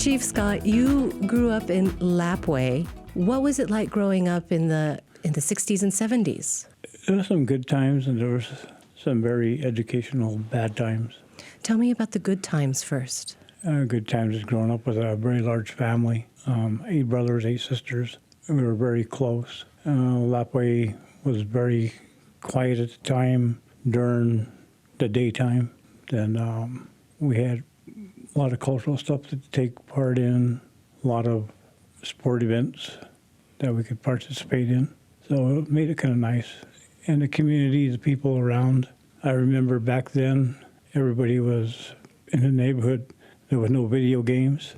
Chief Scott, you grew up in Lapwai. What was it like growing up in the 60s and 70s? There were some good times and there was some very educational bad times. Tell me about the good times first. Good times is growing up with a very large family, 8 brothers, 8 sisters. We were very close. Lapwai was very quiet at the time during the daytime. Then we had a lot of cultural stuff to take part in, a lot of sport events that we could participate in. So it made it kind of nice. And the community, the people around. I remember back then, everybody was in the neighborhood. There was no video games.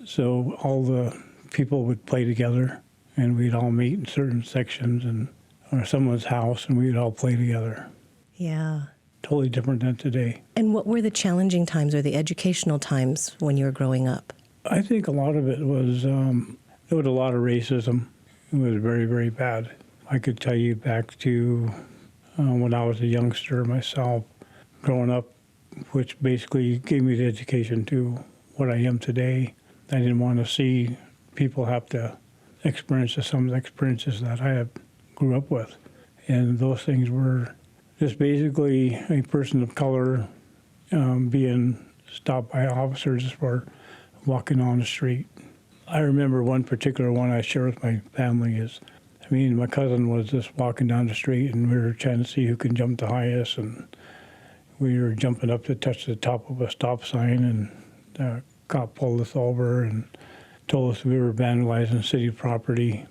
So all the people would play together, and we'd all meet in certain sections or someone's house, and we'd all play together. Yeah. Totally different than today. And what were the challenging times or the educational times when you were growing up? I think a lot of it was, there was a lot of racism. It was very, very bad. I could tell you back to when I was a youngster myself, growing up, which basically gave me the education to what I am today. I didn't want to see people have to experience some of the experiences that I grew up with. And those things were just basically a person of color being stopped by officers for walking on the street. I remember one particular one I share with my family is, me and my cousin was just walking down the street and we were trying to see who can jump the highest, and we were jumping up to touch the top of a stop sign, and the cop pulled us over and told us we were vandalizing city property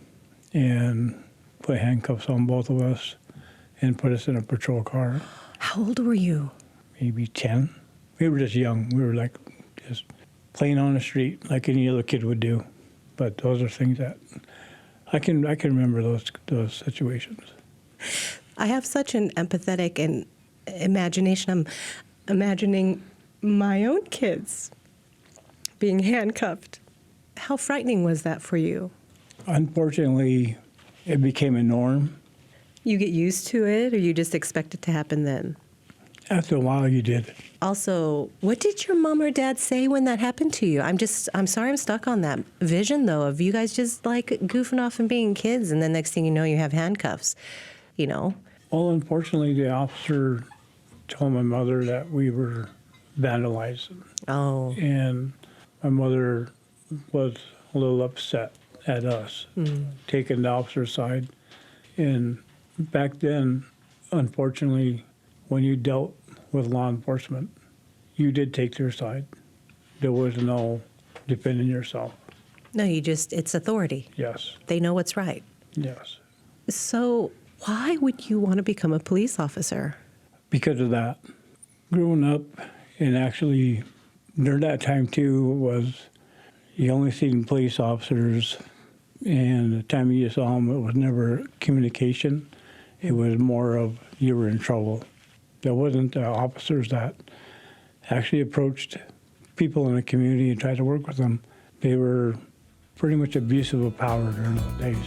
and put handcuffs on both of us and put us in a patrol car. How old were you? Maybe 10. We were just young. We were like just playing on the street like any other kid would do. But those are things that I can remember those situations. I have such an empathetic and imagination. I'm imagining my own kids being handcuffed. How frightening was that for you? Unfortunately, it became a norm. You get used to it, or you just expect it to happen then? After a while, you did. Also, what did your mom or dad say when that happened to you? I'm sorry I'm stuck on that vision, though, of you guys just like goofing off and being kids, and then next thing you know, you have handcuffs, you know? Well, unfortunately, the officer told my mother that we were vandalized. Oh. And my mother was a little upset at us, taking the officer's side. And back then, unfortunately, when you dealt with law enforcement, you did take their side. There was no defending yourself. No, it's authority. Yes. They know what's right. Yes. So why would you want to become a police officer? Because of that. Growing up, and actually during that time too, was you only seen police officers, and the time you saw them, it was never communication. It was more of you were in trouble. There wasn't officers that actually approached people in the community and tried to work with them. They were pretty much abusive of power during those days.